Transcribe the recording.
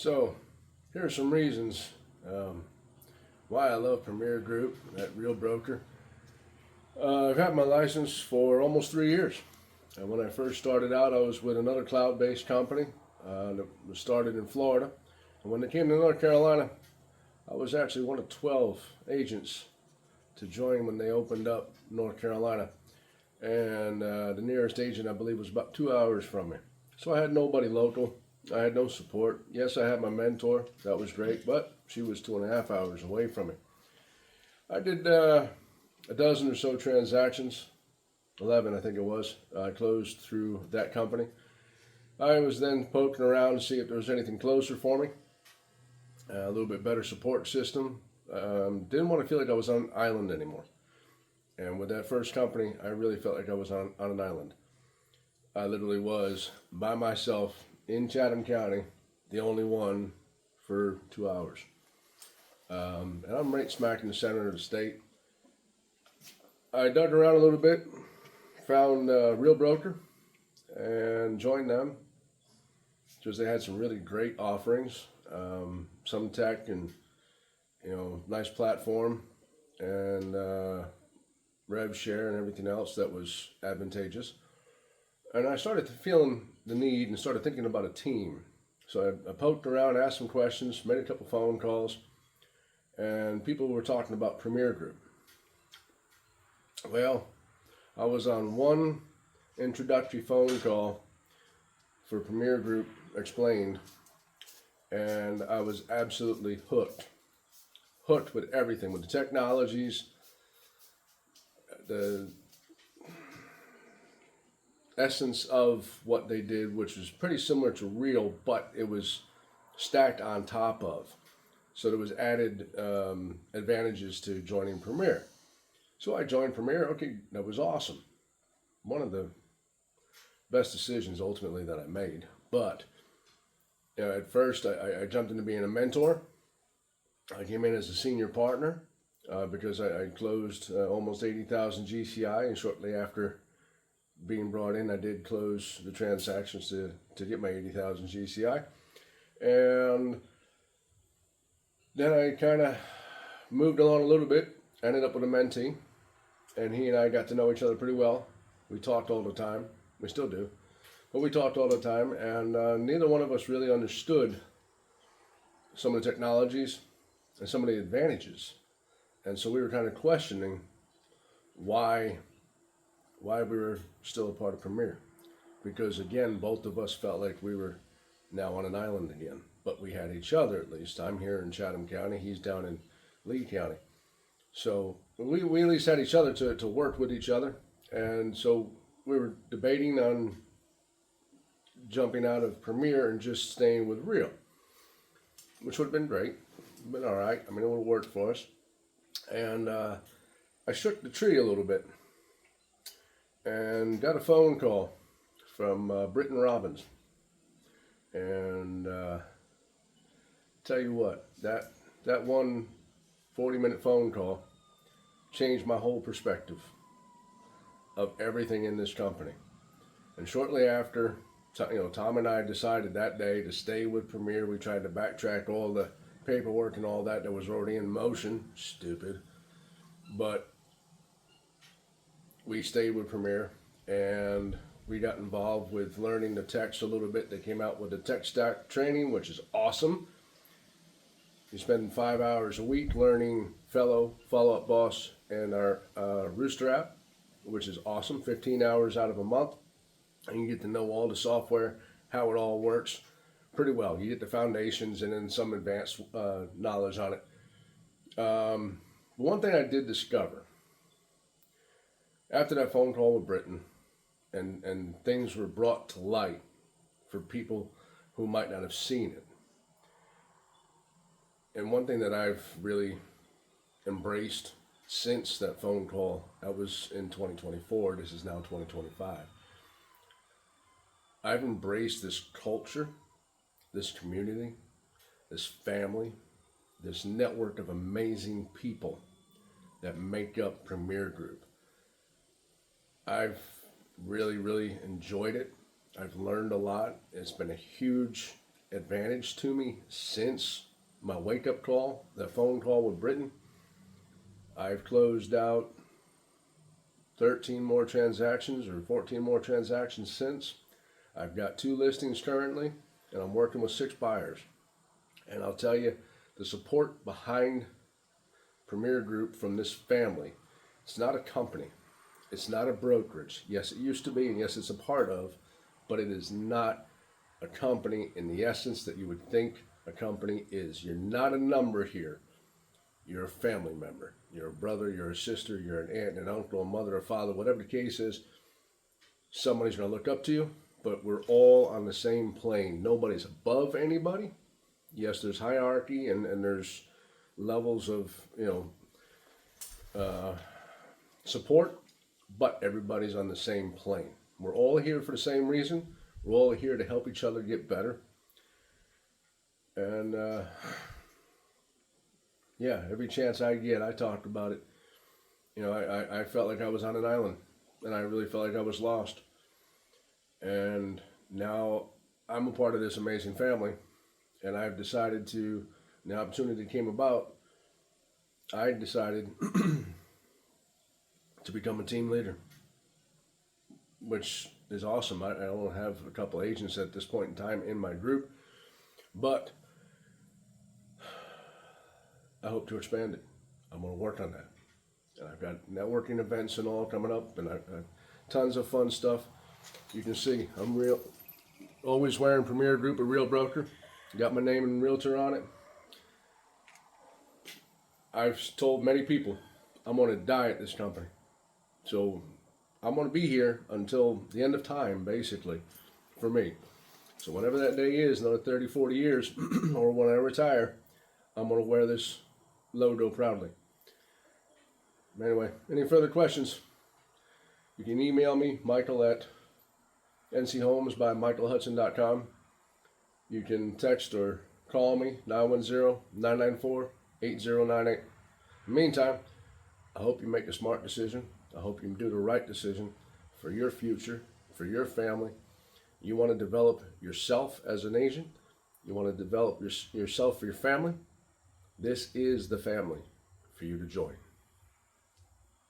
So, here are some reasons why I love Premier Group, that Real Broker. I've had my license for almost 3 years. And when I first started out, I was with another cloud-based company that was started in Florida. And when they came to North Carolina, I was actually one of 12 agents to join when they opened up North Carolina. And the nearest agent, I believe, was about 2 hours from me. So I had nobody local. I had no support. Yes, I had my mentor. That was great, but she was 2.5 hours away from me. I did a dozen or so transactions, 11 I think it was. I closed through that company. I was then poking around to see if there was anything closer for me. A little bit better support system. Didn't want to feel like I was on an island anymore. And with that first company, I really felt like I was on an island. I literally was by myself in Chatham County, the only one for 2 hours. And I'm right smack in the center of the state. I dug around a little bit, found Real Broker, and joined them because they had some really great offerings, some tech and nice platform, and rev share and everything else that was advantageous. And I started feeling the need and started thinking about a team. So I poked around, asked some questions, made a couple phone calls, and people were talking about Premier Group. Well, I was on one introductory phone call for Premier Group Explained, and I was absolutely hooked. Hooked with everything, with the technologies, the essence of what they did, which was pretty similar to Real, but it was stacked on top of. So there was added advantages to joining Premier. So I joined Premier. Okay, that was awesome. One of the best decisions ultimately that I made. But at first I jumped into being a mentor. I came in as a senior partner because I closed almost 80,000 GCI, and shortly after being brought in, I did close the transactions to get my 80,000 GCI. And then I kind of moved along a little bit, ended up with a mentee, and he and I got to know each other pretty well. We talked all the time. We still do. But we talked all the time, and neither one of us really understood some of the technologies and some of the advantages. And so we were kind of questioning why we were still a part of Premier. Because again, both of us felt like we were now on an island again. But we had each other at least. I'm here in Chatham County, he's down in Lee County. So we at least had each other to work with each other. And so we were debating on jumping out of Premier and just staying with Real, which would have been great. Been all right. I mean, it would have worked for us. And I shook the tree a little bit and got a phone call from Britton Robbins. And tell you what, that one 40-minute phone call changed my whole perspective of everything in this company. And shortly after, Tom and I decided that day to stay with Premier. We tried to backtrack all the paperwork and all that was already in motion. Stupid. But we stayed with Premier, and we got involved with learning the techs a little bit. They came out with the tech stack training, which is awesome. You spend 5 hours a week learning Fellow, Follow Up Boss, and our Rooster app, which is awesome. 15 hours out of a month, and you get to know all the software, how it all works pretty well. You get the foundations and then some advanced knowledge on it. One thing I did discover after that phone call with Britton, and things were brought to light for people who might not have seen it. And one thing that I've really embraced since that phone call, that was in 2024, this is now 2025. I've embraced this culture, this community, this family, this network of amazing people that make up Premier Group. I've really enjoyed it. I've learned a lot. It's been a huge advantage to me since my wake up call, that phone call with Britain. I've closed out 13 more transactions or 14 more transactions since. I've got 2 listings currently, and I'm working with 6 buyers. And I'll tell you, the support behind Premier Group from this family, it's not a company. It's not a brokerage. Yes, it used to be, and yes, it's a part of, but it is not a company in the essence that you would think a company is. You're not a number here. You're a family member. You're a brother, you're a sister, you're an aunt, an uncle, a mother, a father, whatever the case is. Somebody's going to look up to you, but we're all on the same plane. Nobody's above anybody. Yes, there's hierarchy and there's levels of, support, but everybody's on the same plane. We're all here for the same reason. We're all here to help each other get better. And yeah, every chance I get, I talk about it. I felt like I was on an island, and I really felt like I was lost. And now I'm a part of this amazing family, and I've decided to, when the opportunity came about, I decided to become a team leader, which is awesome. I only have a couple agents at this point in time in my group, but I hope to expand it. I'm going to work on that. And I've got networking events and all coming up, and I've tons of fun stuff. You can see I'm always wearing Premier Group, a real broker. Got my name and realtor on it. I've told many people I'm going to die at this company. So I'm going to be here until the end of time, basically, for me. So whenever that day is, another 30, 40 years, or when I retire, I'm going to wear this logo proudly. Anyway, any further questions? You can email me, Michael at nchomesbymichaelhudson.com. You can text or call me, 910-994-8098. In the meantime, I hope you make a smart decision. I hope you do the right decision for your future, for your family. You want to develop yourself as an agent. You want to develop yourself for your family. This is the family for you to join.